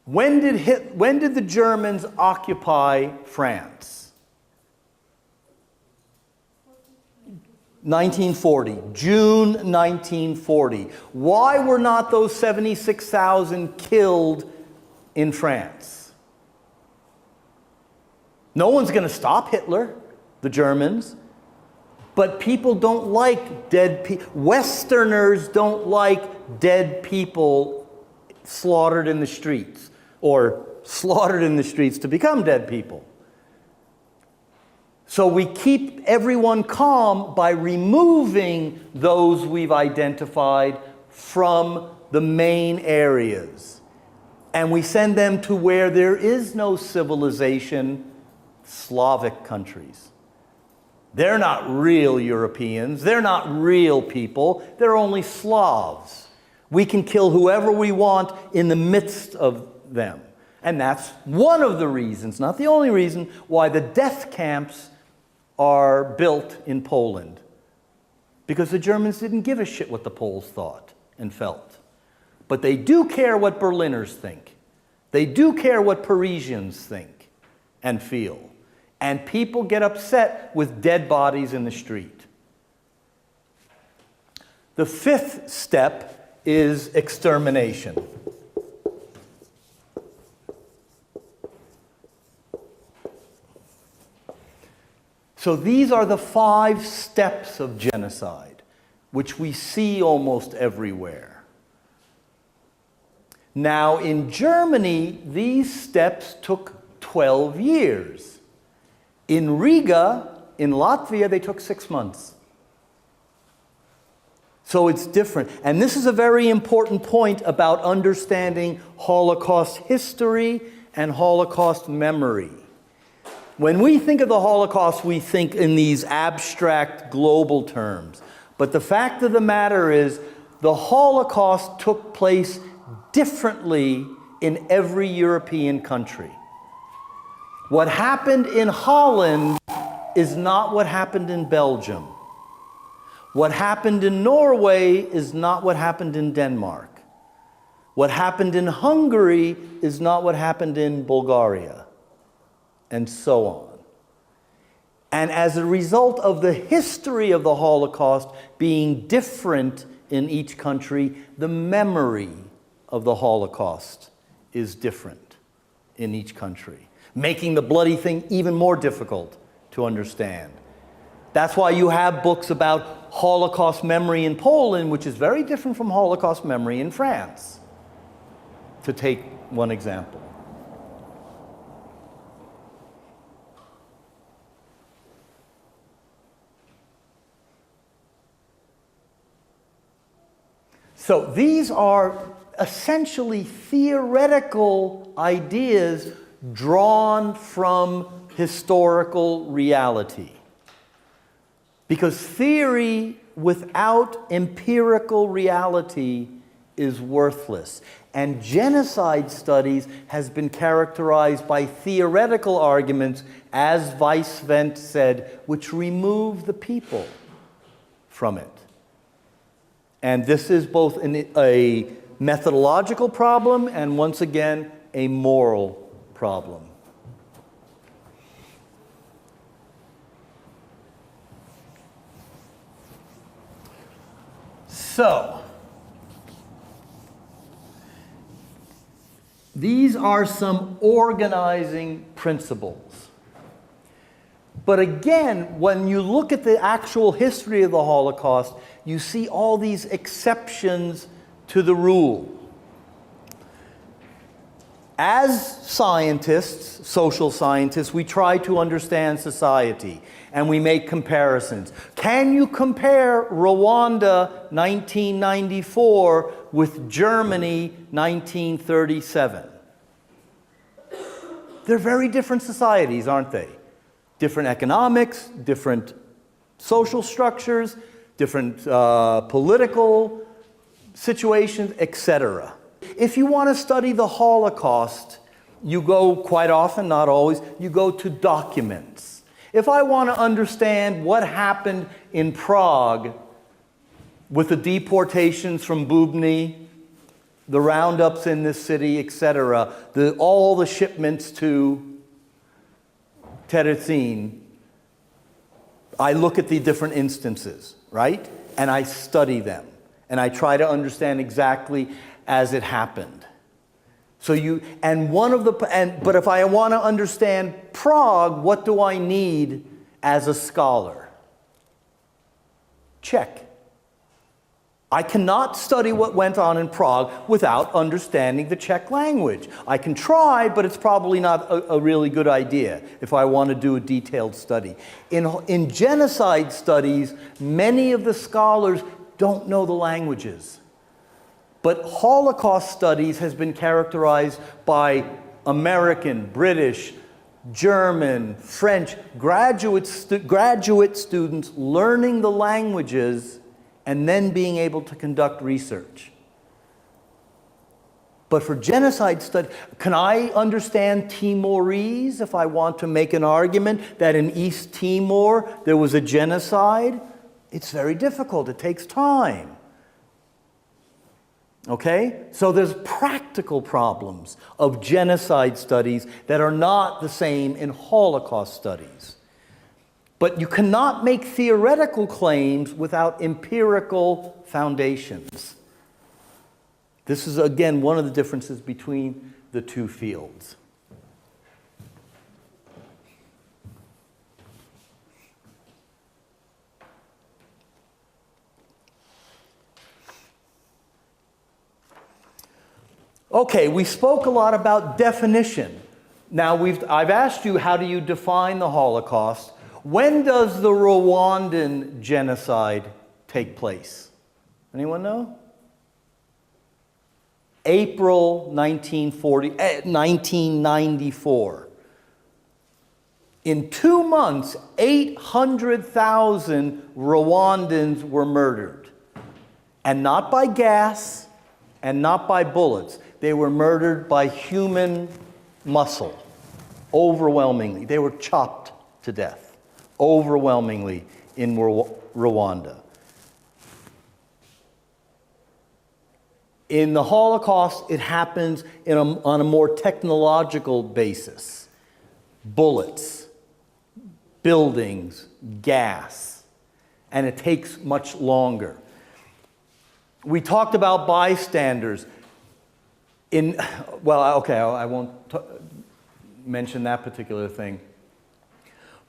When did the Germans occupy France? 1940, June 1940. Why were not those 76,000 killed in France? No one's going to stop Hitler, the Germans. But people don't like dead people. Westerners don't like dead people slaughtered in the streets, or slaughtered in the streets to become dead people. So we keep everyone calm by removing those we've identified from the main areas. And we send them to where there is no civilization, Slavic countries. They're not real Europeans. They're not real people. They're only Slavs. We can kill whoever we want in the midst of them. And that's one of the reasons, not the only reason, why the death camps are built in Poland. Because the Germans didn't give a shit what the Poles thought and felt. But they do care what Berliners think. They do care what Parisians think and feel. And people get upset with dead bodies in the street. The fifth step is extermination. So these are the 5 steps of genocide, which we see almost everywhere. Now, in Germany, these steps took 12 years. In Riga, in Latvia, they took 6 months. So it's different. And this is a very important point about understanding Holocaust history and Holocaust memory. When we think of the Holocaust, we think in these abstract global terms. But the fact of the matter is, the Holocaust took place differently in every European country. What happened in Holland is not what happened in Belgium. What happened in Norway is not what happened in Denmark. What happened in Hungary is not what happened in Bulgaria, and so on. And as a result of the history of the Holocaust being different in each country, the memory of the Holocaust is different in each country, making the bloody thing even more difficult to understand. That's why you have books about Holocaust memory in Poland, which is very different from Holocaust memory in France, to take one example. So these are essentially theoretical ideas drawn from historical reality. Because theory without empirical reality is worthless. And genocide studies has been characterized by theoretical arguments, as Weiss Wendt said, which remove the people from it. And this is both a methodological problem and, once again, a moral problem. So, these are some organizing principles. But again, when you look at the actual history of the Holocaust, you see all these exceptions to the rule. As scientists, social scientists, we try to understand society and we make comparisons. Can you compare Rwanda 1994 with Germany 1937? They're very different societies, aren't they? Different economics, different social structures, different political situations, etc. If you want to study the Holocaust, you go quite often, not always, you go to documents. If I want to understand what happened in Prague with the deportations from Bubny, the roundups in this city, etc., all the shipments to Terezin, I look at the different instances, right? And I study them. And I try to understand exactly as it happened. So but if I want to understand Prague, what do I need as a scholar? Czech. I cannot study what went on in Prague without understanding the Czech language. I can try, but it's probably not a really good idea if I want to do a detailed study. In genocide studies, many of the scholars don't know the languages. But Holocaust studies has been characterized by American, British, German, French, graduate students learning the languages and then being able to conduct research. But for genocide study, can I understand Timorese if I want to make an argument that in East Timor there was a genocide? It's very difficult. It takes time. Okay? So there's practical problems of genocide studies that are not the same in Holocaust studies. But you cannot make theoretical claims without empirical foundations. This is, again, one of the differences between the two fields. Okay, we spoke a lot about definition. Now, I've asked you, how do you define the Holocaust? When does the Rwandan genocide take place? Anyone know? April 1994. In 2 months, 800,000 Rwandans were murdered. And not by gas, and not by bullets. They were murdered by human muscle, overwhelmingly. They were chopped to death, overwhelmingly in Rwanda. In the Holocaust, it happens on a more technological basis. Bullets, buildings, gas, and it takes much longer. We talked about bystanders. I won't mention that particular thing.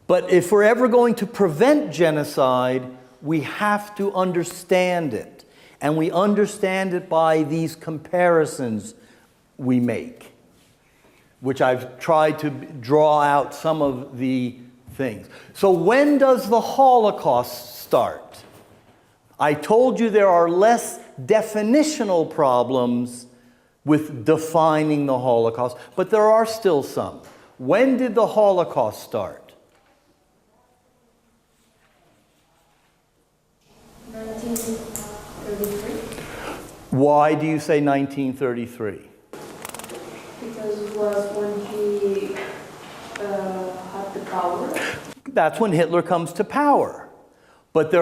But if we're ever going to prevent genocide, we have to understand it. And we understand it by these comparisons we make, which I've tried to draw out some of the things. So when does the Holocaust start? I told you there are less definitional problems with defining the Holocaust, but there are still some. When did the Holocaust start? 1933. Why do you say 1933? Because it was when he had the power. That's when Hitler comes to power. But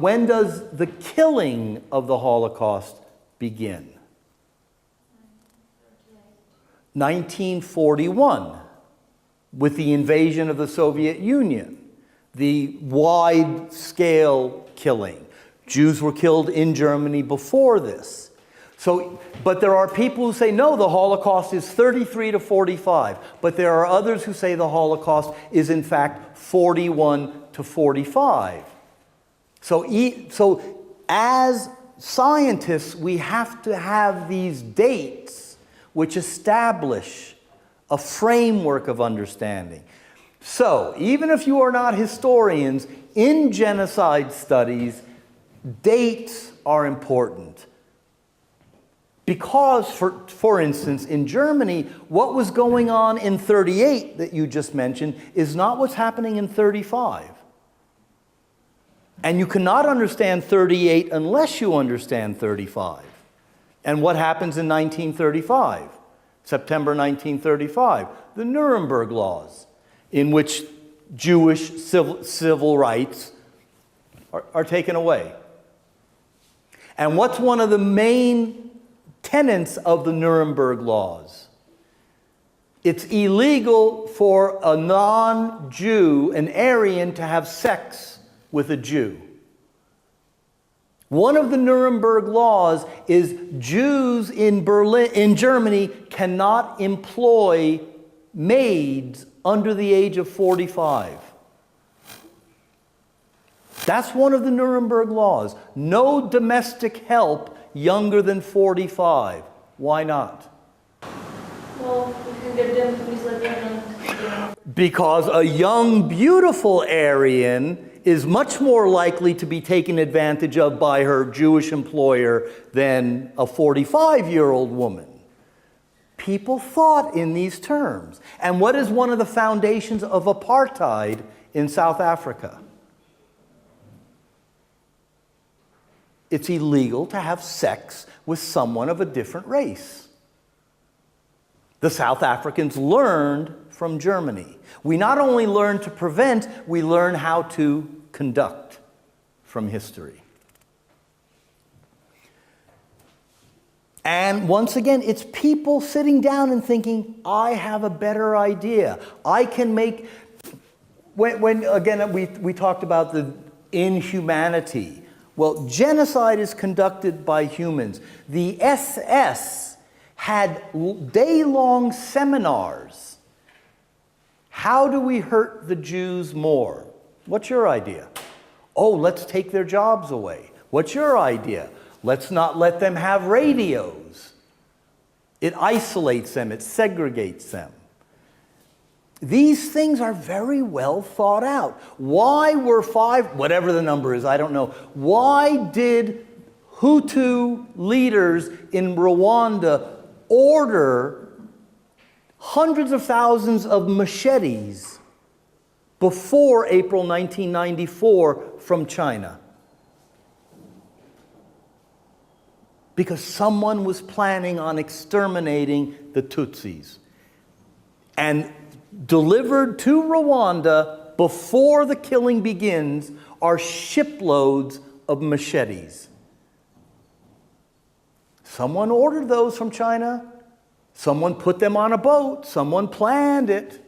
when does the killing of the Holocaust begin? 1941, with the invasion of the Soviet Union, the wide-scale killing. Jews were killed in Germany before this. But there are people who say, no, the Holocaust is 33 to 45. But there are others who say the Holocaust is, in fact, 41 to 45. So as scientists, we have to have these dates which establish a framework of understanding. So, even if you are not historians, in genocide studies, dates are important. Because, for instance, in Germany, what was going on in 38 that you just mentioned is not what's happening in 35. And you cannot understand 38 unless you understand 35. And what happens in 1935? September 1935, the Nuremberg Laws, in which Jewish civil rights are taken away. And what's one of the main tenets of the Nuremberg Laws? It's illegal for a non-Jew, an Aryan, to have sex with a Jew. One of the Nuremberg laws is Jews in Germany cannot employ maids under the age of 45. That's one of the Nuremberg laws. No domestic help younger than 45. Why not? Well, you can get them to visit them. Because a young, beautiful Aryan is much more likely to be taken advantage of by her Jewish employer than a 45-year-old woman. People thought in these terms. And what is one of the foundations of apartheid in South Africa? It's illegal to have sex with someone of a different race. The South Africans learned from Germany. We not only learn to prevent, we learn how to conduct from history. And once again, it's people sitting down and thinking, I have a better idea. I can make, when again, we talked about the inhumanity. Well, genocide is conducted by humans. The SS had day-long seminars. How do we hurt the Jews more? What's your idea? Oh, let's take their jobs away. What's your idea? Let's not let them have radios. It isolates them, it segregates them. These things are very well thought out. Why were whatever the number is, I don't know. Why did Hutu leaders in Rwanda order hundreds of thousands of machetes before April 1994 from China? Because someone was planning on exterminating the Tutsis. And delivered to Rwanda before the killing begins are shiploads of machetes. Someone ordered those from China. Someone put them on a boat. Someone planned it.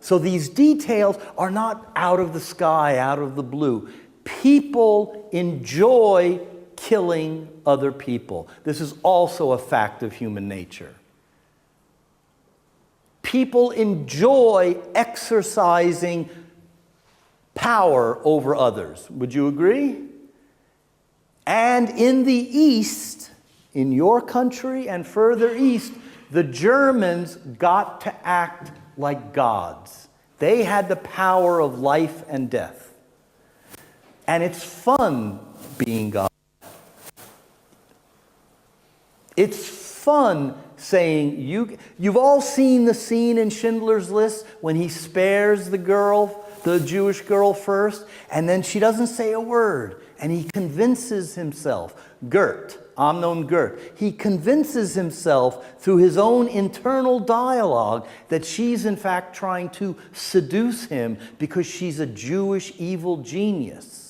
So these details are not out of the sky, out of the blue. People enjoy killing other people. This is also a fact of human nature. People enjoy exercising power over others. Would you agree? And in the East, in your country and further east, the Germans got to act like gods. They had the power of life and death. And it's fun being God. It's fun saying, you've all seen the scene in Schindler's List when he spares the girl, the Jewish girl first, and then she doesn't say a word, and he convinces himself, Amnon Gert, he convinces himself through his own internal dialogue that she's in fact trying to seduce him because she's a Jewish evil genius.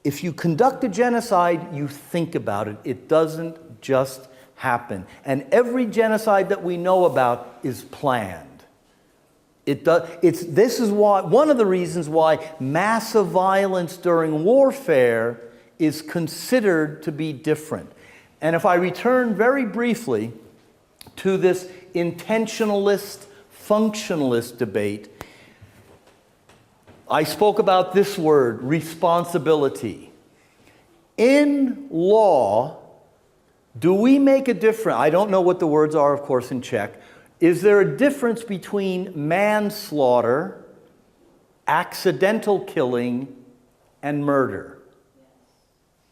If you conduct a genocide, you think about it. It doesn't just happen. And every genocide that we know about is planned. This is why, one of the reasons why massive violence during warfare is considered to be different. And if I return very briefly to this intentionalist, functionalist debate, I spoke about this word, responsibility. In law, Do we make a difference? I don't know what the words are, of course, in Czech. Is there a difference between manslaughter, accidental killing, and murder?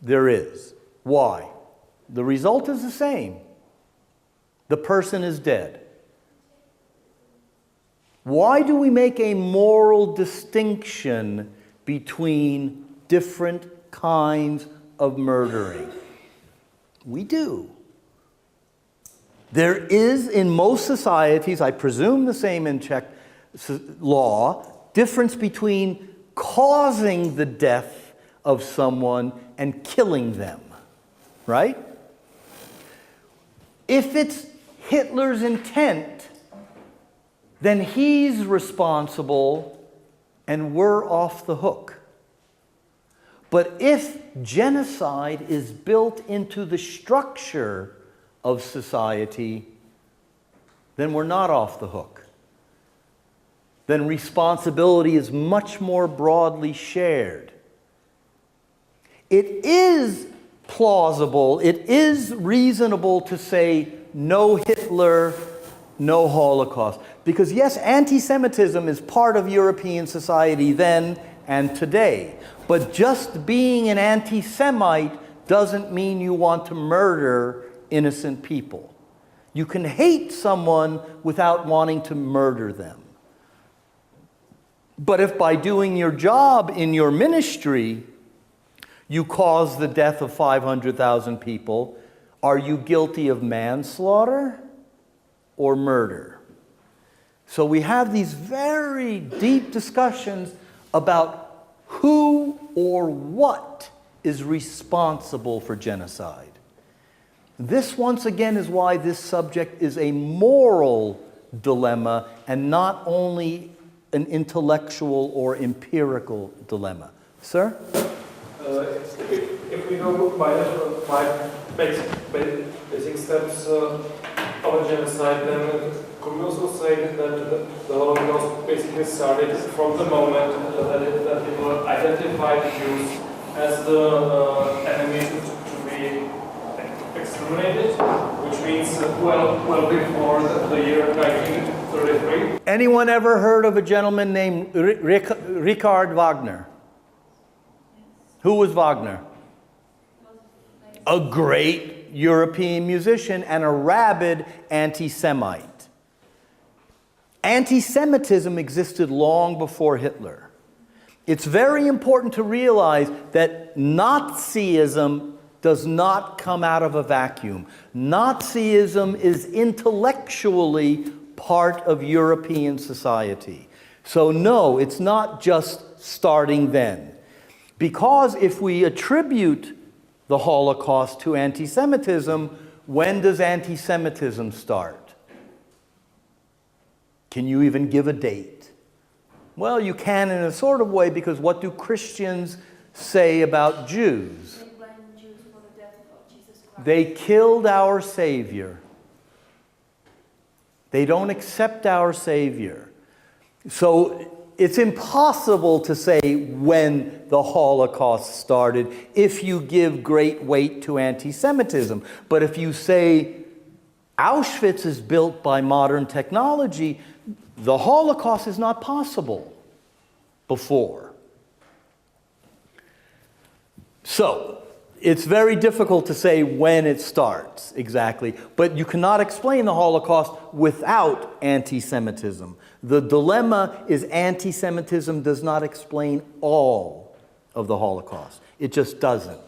There is. Why? The result is the same. The person is dead. Why do we make a moral distinction between different kinds of murdering? We do. There is, in most societies, I presume the same in Czech law, difference between causing the death of someone and killing them, right? If it's Hitler's intent, then he's responsible and we're off the hook. But if genocide is built into the structure of society, then we're not off the hook. Then responsibility is much more broadly shared. It is plausible, it is reasonable to say no Hitler, no Holocaust. Because yes, anti-Semitism is part of European society then and today. But just being an anti-Semite doesn't mean you want to murder innocent people. You can hate someone without wanting to murder them. But if by doing your job in your ministry, you cause the death of 500,000 people, are you guilty of manslaughter or murder? So we have these very deep discussions about who or what is responsible for genocide. This, once again, is why this subject is a moral dilemma and not only an intellectual or empirical dilemma. Sir? If we go by the five basic steps of genocide, then could we also say that the Holocaust basically started from the moment that people identified Jews as the enemy to be exterminated, which means well before the year 1933? Anyone ever heard of a gentleman named Richard Wagner? Who was Wagner? A great European musician and a rabid anti-Semite. Anti-Semitism existed long before Hitler. It's very important to realize that Nazism does not come out of a vacuum. Nazism is intellectually part of European society. So no, it's not just starting then. Because if we attribute the Holocaust to anti-Semitism, when does anti-Semitism start? Can you even give a date? Well, you can in a sort of way, because what do Christians say about Jews? They blame Jews for the death of Jesus Christ. They killed our Savior. They don't accept our Savior. So it's impossible to say when the Holocaust started if you give great weight to anti-Semitism. But if you say Auschwitz is built by modern technology, the Holocaust is not possible before. So, it's very difficult to say when it starts exactly, but you cannot explain the Holocaust without anti-Semitism. The dilemma is anti-Semitism does not explain all of the Holocaust. It just doesn't.